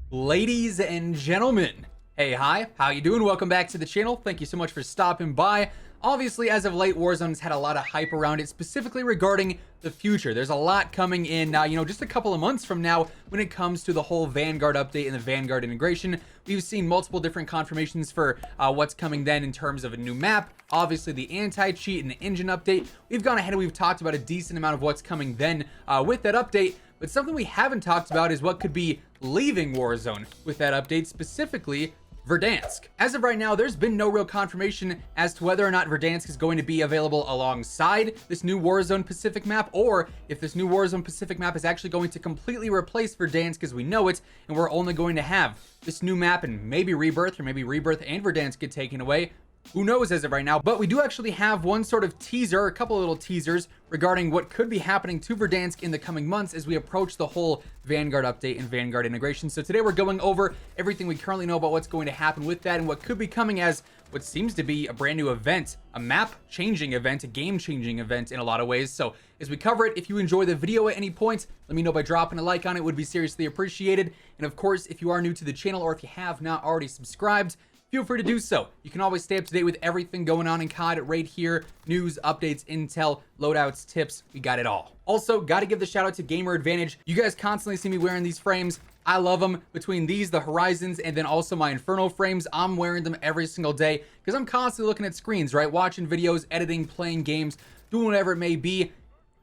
Ladies and gentlemen, hey, hi, how you doing? Welcome back to the channel. Thank you so much for stopping by. Obviously, as of late, Warzone's had a lot of hype around it, specifically regarding the future. There's a lot coming in, just a couple of months from now when it comes to the whole Vanguard update and the Vanguard integration. We've seen multiple different confirmations for what's coming then in terms of a new map, obviously the anti-cheat and the engine update. We've gone ahead and we've talked about a decent amount of what's coming then with that update. But something we haven't talked about is what could be leaving Warzone with that update, specifically Verdansk. As of right now, there's been no real confirmation as to whether or not Verdansk is going to be available alongside this new Warzone Pacific map, or if this new Warzone Pacific map is actually going to completely replace Verdansk as we know it, and we're only going to have this new map and maybe Rebirth, or maybe Rebirth and Verdansk get taken away. Who knows as of right now, but we do actually have one sort of teaser, a couple of little teasers regarding what could be happening to Verdansk in the coming months as we approach the whole Vanguard update and Vanguard integration. So today we're going over everything we currently know about what's going to happen with that and what could be coming as what seems to be a brand new event, a map changing event, a game changing event in a lot of ways. So as we cover it, if you enjoy the video at any point, let me know by dropping a like on it. It would be seriously appreciated. And of course, if you are new to the channel or if you have not already subscribed, feel free to do so. You can always stay up to date with everything going on in COD right here. News, updates, intel, loadouts, tips, we got it all. Also, got to give the shout out to Gamer Advantage. You guys constantly see me wearing these frames. I love them. Between these, the Horizons, and then also my Inferno frames, I'm wearing them every single day because I'm constantly looking at screens, right? Watching videos, editing, playing games, doing whatever it may be.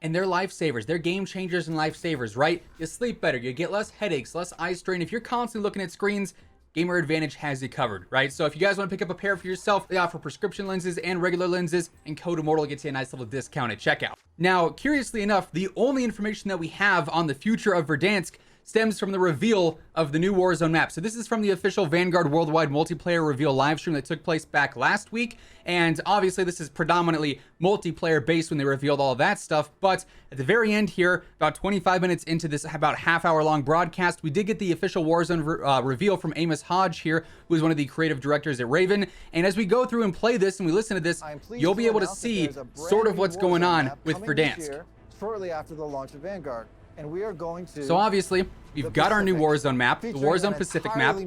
And they're lifesavers. They're game changers and lifesavers, right? You sleep better. You get less headaches, less eye strain. If you're constantly looking at screens, Gamer Advantage has you covered, right? So if you guys want to pick up a pair for yourself, they offer prescription lenses and regular lenses, and code WHosImmortal gets you a nice little discount at checkout. Now, curiously enough, the only information that we have on the future of Verdansk stems from the reveal of the new Warzone map. So this is from the official Vanguard Worldwide Multiplayer reveal live stream that took place back last week. And obviously this is predominantly multiplayer based when they revealed all of that stuff. But at the very end here, about 25 minutes into this about half-hour long broadcast, we did get the official Warzone reveal from Amos Hodge here, who is one of the creative directors at Raven. And as we go through and play this and we listen to this, you'll be able to see sort of what's going on with Verdansk. Shortly after the launch of Vanguard. And we are going to... So obviously, we've got our new Warzone map, the Warzone Pacific map,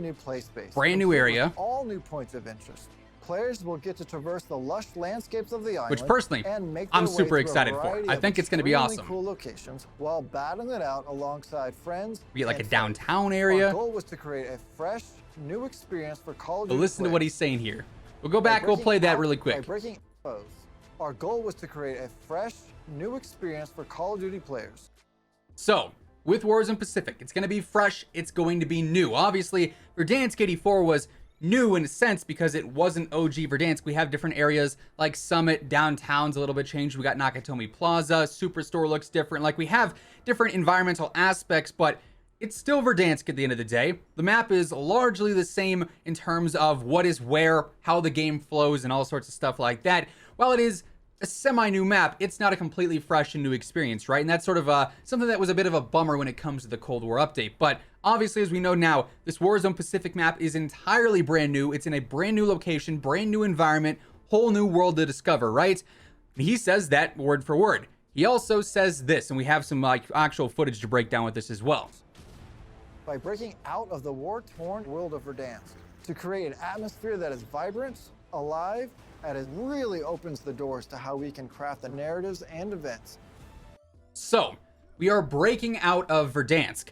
brand new area. All new points of interest. Players will get to traverse the lush landscapes of the island, which personally, I'm super excited for. I think it's going to be awesome. Cool locations while battling it out alongside friends. We get like a downtown area. Our goal was to create a fresh, new experience for Call of Duty. But listen to what he's saying here. We'll go back, we'll play that really quick. By breaking foes, our goal was to create a fresh, new experience for Call of Duty players. So, with Warzone Pacific, it's going to be fresh, it's going to be new. Obviously, Verdansk 84 was new in a sense because it wasn't OG Verdansk. We have different areas like Summit, downtown's a little bit changed. We got Nakatomi Plaza, Superstore looks different. Like we have different environmental aspects, but it's still Verdansk at the end of the day. The map is largely the same in terms of what is where, how the game flows, and all sorts of stuff like that. While it is a semi-new map, it's not a completely fresh and new experience, right? And that's sort of something that was a bit of a bummer when it comes to the Cold War update. But obviously, as we know now, this Warzone Pacific map is entirely brand new. It's in a brand new location, brand new environment, whole new world to discover, right? And he says that word for word. He also says this, and we have some actual footage to break down with this as well. By breaking out of the war-torn world of Verdansk to create an atmosphere that is vibrant, alive, and it really opens the doors to how we can craft the narratives and events. So, we are breaking out of Verdansk.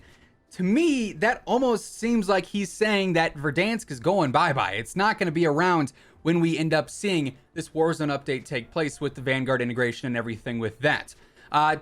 To me, that almost seems like he's saying that Verdansk is going bye-bye. It's not going to be around when we end up seeing this Warzone update take place with the Vanguard integration and everything with that.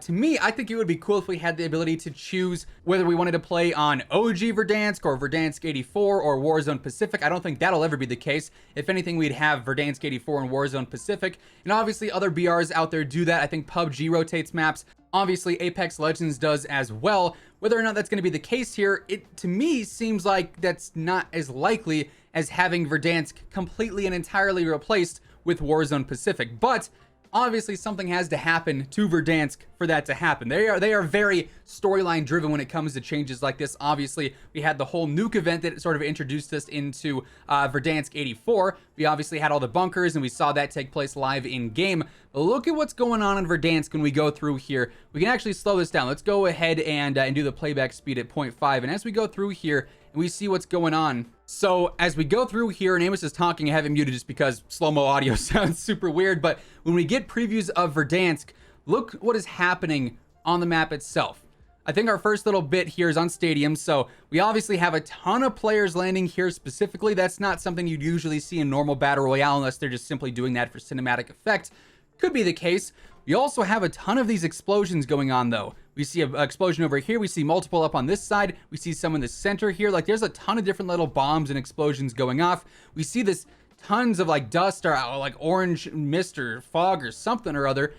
To me, I think it would be cool if we had the ability to choose whether we wanted to play on OG Verdansk or Verdansk 84 or Warzone Pacific. I don't think that'll ever be the case. If anything, we'd have Verdansk 84 and Warzone Pacific. And obviously other BRs out there do that. I think PUBG rotates maps. Obviously Apex Legends does as well. Whether or not that's going to be the case here, it to me seems like that's not as likely as having Verdansk completely and entirely replaced with Warzone Pacific. But obviously something has to happen to Verdansk for that to happen. They are very storyline driven when it comes to changes like this. Obviously, we had the whole nuke event that sort of introduced us into Verdansk 84. We obviously had all the bunkers and we saw that take place live in game. But look at what's going on in Verdansk when we go through here. We can actually slow this down. Let's go ahead and do the playback speed at 0.5. And as we go through here and we see what's going on. So as we go through here, and Amos is talking, I have him muted just because slow-mo audio sounds super weird, but when we get previews of Verdansk, look what is happening on the map itself. I think our first little bit here is on stadiums, so we obviously have a ton of players landing here specifically. That's not something you'd usually see in normal Battle Royale unless they're just simply doing that for cinematic effect. Could be the case. We also have a ton of these explosions going on though. We see an explosion over here, we see multiple up on this side, we see some in the center here. Like there's a ton of different little bombs and explosions going off. We see this tons of like dust or like orange mist or fog or something or other.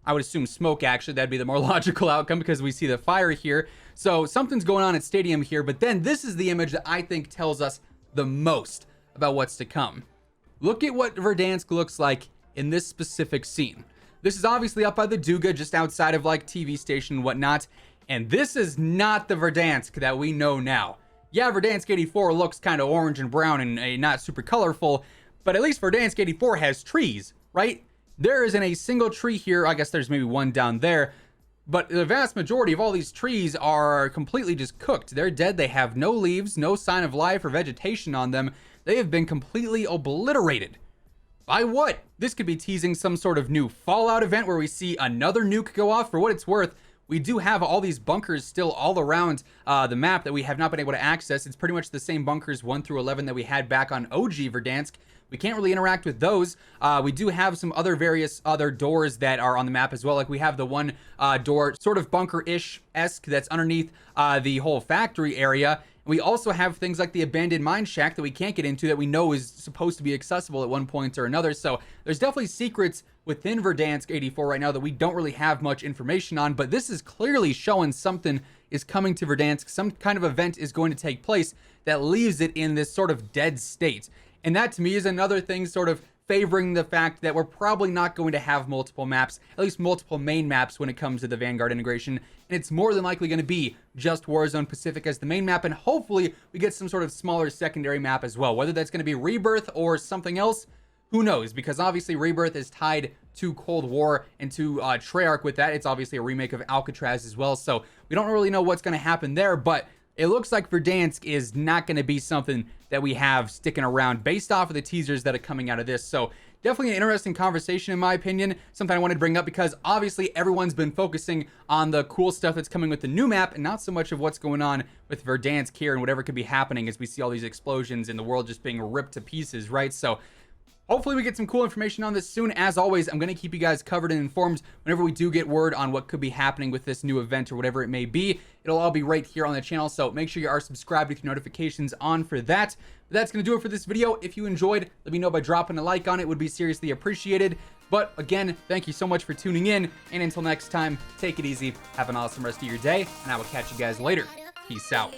I would assume smoke, actually. That'd be the more logical outcome because we see the fire here. So something's going on at stadium here, but then this is the image that I think tells us the most about what's to come. Look at what Verdansk looks like in this specific scene. This is obviously up by the Duga, just outside of like TV station and whatnot. And this is not the Verdansk that we know now. Yeah, Verdansk 84 looks kind of orange and brown and not super colorful, but at least Verdansk 84 has trees, right? There isn't a single tree here. I guess there's maybe one down there, but the vast majority of all these trees are completely just cooked. They're dead. They have no leaves, no sign of life or vegetation on them. They have been completely obliterated. By what? This could be teasing some sort of new Fallout event where we see another nuke go off. For what it's worth, we do have all these bunkers still all around the map that we have not been able to access. It's pretty much the same bunkers 1 through 11 that we had back on OG Verdansk. We can't really interact with those. We do have some various other doors that are on the map as well. Like we have the one door, sort of bunker-ish-esque, that's underneath the whole factory area. We also have things like the abandoned mine shack that we can't get into that we know is supposed to be accessible at one point or another. So there's definitely secrets within Verdansk 84 right now that we don't really have much information on, but this is clearly showing something is coming to Verdansk. Some kind of event is going to take place that leaves it in this sort of dead state. And that to me is another thing sort of favoring the fact that we're probably not going to have multiple maps, at least multiple main maps when it comes to the Vanguard integration. And it's more than likely going to be just Warzone Pacific as the main map. And hopefully we get some sort of smaller secondary map as well. Whether that's going to be Rebirth or something else, who knows? Because obviously Rebirth is tied to Cold War and to Treyarch with that. It's obviously a remake of Alcatraz as well. So we don't really know what's going to happen there, but it looks like Verdansk is not going to be something that we have sticking around based off of the teasers that are coming out of this. So definitely an interesting conversation in my opinion. Something I wanted to bring up because obviously everyone's been focusing on the cool stuff that's coming with the new map and not so much of what's going on with Verdansk here and whatever could be happening as we see all these explosions and the world just being ripped to pieces, right? So hopefully we get some cool information on this soon. As always, I'm going to keep you guys covered and informed whenever we do get word on what could be happening with this new event or whatever it may be. It'll all be right here on the channel, so make sure you are subscribed with your notifications on for that. But that's going to do it for this video. If you enjoyed, let me know by dropping a like on it. It would be seriously appreciated. But again, thank you so much for tuning in. And until next time, take it easy. Have an awesome rest of your day, and I will catch you guys later. Peace out.